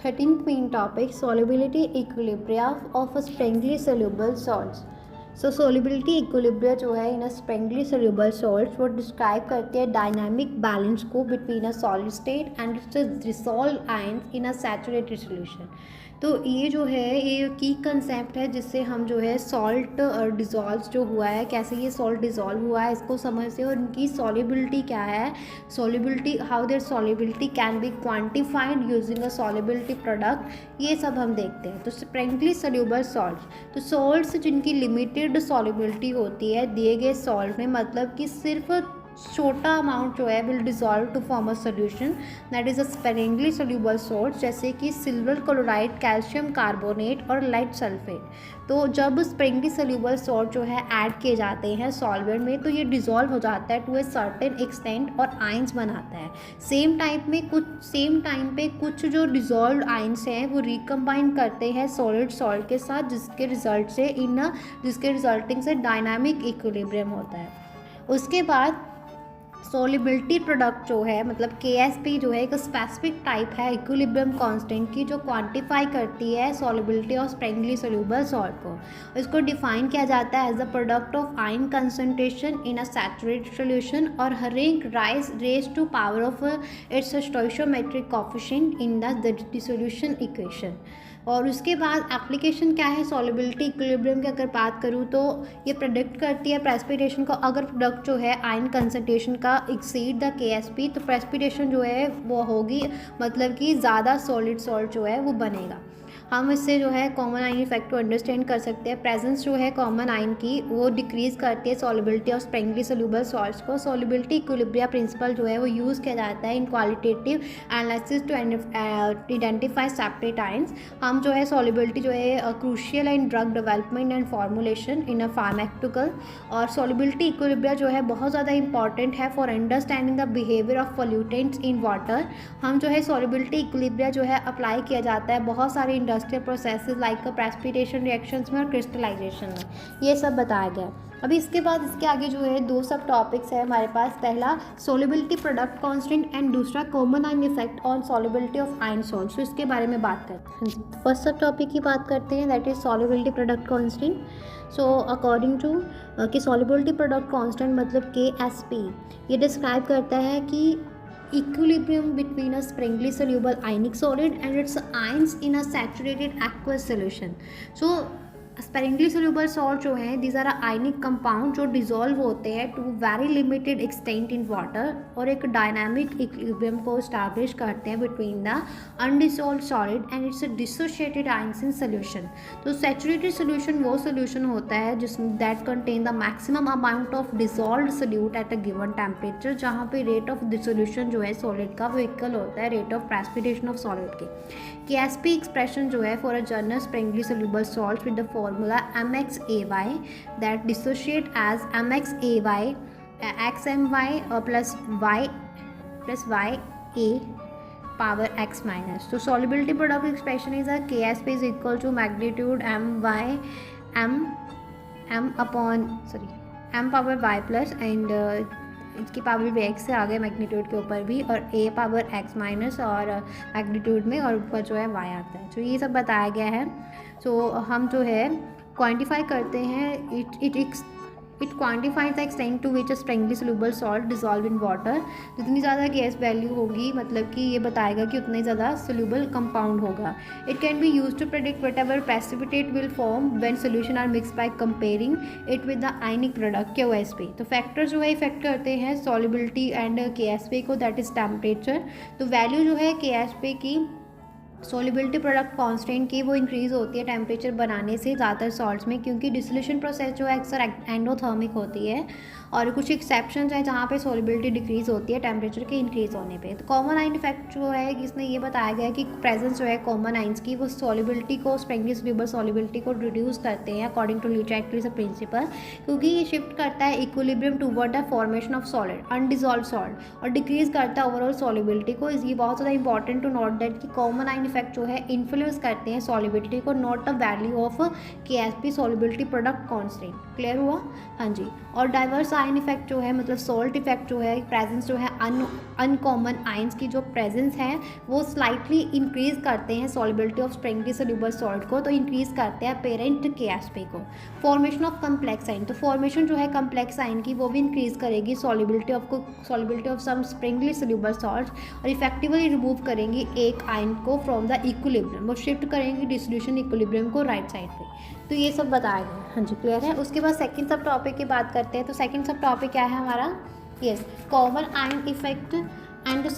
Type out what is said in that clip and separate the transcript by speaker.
Speaker 1: 13th main topic, solubility equilibria of a strongly soluble salts. So solubility equilibria जो है इन अ sparingly soluble salt वो describe करते हैं dynamic balance को between a solid state and it's dissolve ions in a saturated solution. तो ये जो है ये की कंसेप्ट है जिससे हम जो है सॉल्ट डिज़ोल्व जो हुआ है, कैसे ये सॉल्ट डिज़ोल्व हुआ है इसको समझते हैं और इनकी सॉलिबिलिटी क्या है, solubility how there solubility can be quantified using a solubility product, ये सब हम देखते हैं. तो स्प्रेंगली सोल्यूबल सॉल्ट, तो सॉल्ट्स जिनकी लिमिटेड सॉलिबिलिटी होती है दिए गए सॉल्ट में, मतलब कि सिर्फ छोटा अमाउंट जो है will dissolve to form a solution that is a sparingly soluble salt, जैसे कि सिल्वर क्लोराइड, कैल्शियम कार्बोनेट और लेड सल्फेट. तो जब स्प्रेंगली सोल्यूबल सॉल्ट जो है ऐड किए जाते हैं सॉल्वेंट में तो ये डिजॉल्व हो जाता है टू ए सर्टेन एक्सटेंट और आयंस बनाता है. सेम टाइम पे कुछ जो डिजॉल्व आयंस हैं वो रिकम्बाइन करते हैं सॉलिड सॉल्ट के साथ, जिसके रिजल्टिंग से डायनामिक इक्विलिब्रियम होता है. उसके बाद सॉलिबिलिटी प्रोडक्ट जो है मतलब KSP जो है एक स्पेसिफिक टाइप है इक्विलिब्रियम कांस्टेंट की जो क्वांटिफाई करती है solubility of sparingly soluble salt को. इसको डिफाइन किया जाता है as the product of ion concentration in a saturated solution और हरेक raise to power of its stoichiometric coefficient in the dissolution equation. और उसके बाद एप्लीकेशन क्या है सॉलिबिलिटी इक्विलिब्रियम की अगर बात करूँ तो ये प्रेडिक्ट करती है प्रेसिपिटेशन को. अगर प्रोडक्ट जो है आयन कंसंट्रेशन का एक्सीड द KSP तो प्रेसिपिटेशन जो है वो होगी, मतलब कि ज़्यादा सॉलिड सॉल्ट जो है वो बनेगा. हम इससे जो है कॉमन आयन इफेक्ट को अंडरस्टैंड कर सकते हैं. प्रेजेंस जो है कॉमन आयन की वो डिक्रीज़ करती है solubility of sparingly soluble salts को. सॉलिबिलिटी इक्विलिब्रिया प्रिंसिपल जो है वो यूज़ किया जाता है in qualitative analysis to identify separate ions. हम जो है सॉलिबिलिटी जो है crucial in drug development and formulation in a pharmaceutical. और सॉलिबिलिटी इक्विलिब्रिया जो है बहुत ज़्यादा इंपॉर्टेंट है for understanding the behaviour of pollutants in water. हम जो है सॉलिबिलिटी इक्विलिब्रिया जो है अप्लाई किया जाता है बहुत सारे industrial processes like precipitation reactions में और क्रिस्टलाइजेशन में, ये सब बताया गया. अभी इसके बाद इसके आगे जो है दो सब टॉपिक्स है हमारे पास. पहला सोलिबिलिटी प्रोडक्ट कांस्टेंट एंड दूसरा common ion effect on solubility of ion salts. तो इसके बारे में बात करते हैं. फर्स्ट सब टॉपिक की बात करते हैं that is solubility product constant. So according to कि सोलिबिलिटी प्रोडक्ट कांस्टेंट मतलब KSP ये डिस्क्राइब करता है कि equilibrium between a springly soluble ionic solid and its ions in a saturated aqueous solution. So sparingly soluble salt जो हैं these are ionic compound जो dissolve होते हैं to very limited extent in water और एक डायनामिक इक्विलिब्रियम को establish करते हैं between the undissolved solid and its dissociated ions in solution. तो सैचुरेटेड सोल्यूशन वो सोल्यूशन होता है जिसमें that contain the maximum amount of dissolved solute at a given temperature, जहाँ पे रेट ऑफ डिसोल्यूशन जो है सॉलिड का वो इक्वल होता है rate of precipitation of solid के. KSP एक्सप्रेशन जो है for a general sparingly soluble salt with the formula MXAY that dissociate as MXAY XMY plus YA power X minus. So solubility product expression is a KSP is equal to magnitude M power Y plus and इसकी power भी x से आ गए magnitude के ऊपर भी और a power x minus और magnitude में और ऊपर जो है y आता है. तो ये सब बताया गया है. तो हम जो है क्वांटिफाई करते हैं it quantifies the extent to which a sparingly soluble salt dissolve in water. जितनी ज़्यादा गैस वैल्यू होगी मतलब कि ये बताएगा कि उतना ही ज़्यादा सोल्यूबल कंपाउंड होगा. It can be use to predict whatever precipitate will form when solution are mix by comparing it with the ionic product KOSP. तो फैक्टर जो है इफेक्ट करते हैं सॉलिबिलिटी एंड KSP को, दैट इज़ टेम्परेचर. तो value जो है KSP की सोलिबिलिटी प्रोडक्ट कांस्टेंट की वो इंक्रीज़ होती है टेम्परेचर बनाने से ज़्यादातर सॉल्ट्स में, क्योंकि डिसोल्यूशन प्रोसेस जो है अक्सर एंडोथर्मिक होती है और कुछ एक्सेप्शंस हैं जहाँ पे सोलिबिलिटी डिक्रीज़ होती है टेम्परेचर के इंक्रीज़ होने पे. तो कॉमन आयन इफेक्ट जो है इसमें ये बताया गया है कि प्रेजेंस जो है कॉमन आइंस की वो सोलिबिलिटी को स्प्रेंगली सोल्यूबल सोलिबिलिटी को रिड्यूस करते हैं अकॉर्डिंग टू लीचैटलीज प्रिंसिपल, क्योंकि ये शिफ्ट करता है equilibrium toward the formation of solid undissolved salt और डिक्रीज़ करता है ओवरऑल सोलिबिलिटी को. ये बहुत ज़्यादा इंपॉर्टेंट टू नोट दैट कि कॉमन आयन इफेक्ट जो है इन्फ्लुएंस करते हैं सॉलिबिलिटी को, not the value of KSP solubility product constant. Clear हुआ? हाँ जी। और डाइवर्स आयन इफेक्ट जो है मतलब सॉल्ट इफेक्ट जो है, प्रेजेंस जो है अनकॉमन आयंस की जो प्रेजेंस है वो स्लाइटली इंक्रीज करते हैं solubility of sparingly soluble salt को, तो इंक्रीज करते हैं पेरेंट KSP को। फॉर्मेशन ऑफ कम्प्लेक्स आयन, तो फॉर्मेशन जो है कम्प्लेक्स आयन की वो भी इंक्रीज करेगी solubility of some sparingly soluble salt, और इफेक्टिवली रिमूव करेंगी एक आयन को फ्रॉम द इक्विलिब्रियम, वो शिफ्ट करेंगी डिसोल्यूशन इक्विलिब्रियम को राइट साइड पे। तो ये सब बताया गया। हाँ जी, क्लियर है? उसके बाद सेकंड सब टॉपिक की बात करते हैं। तो सेकंड सब टॉपिक क्या है हमारा? Yes, common ion effect and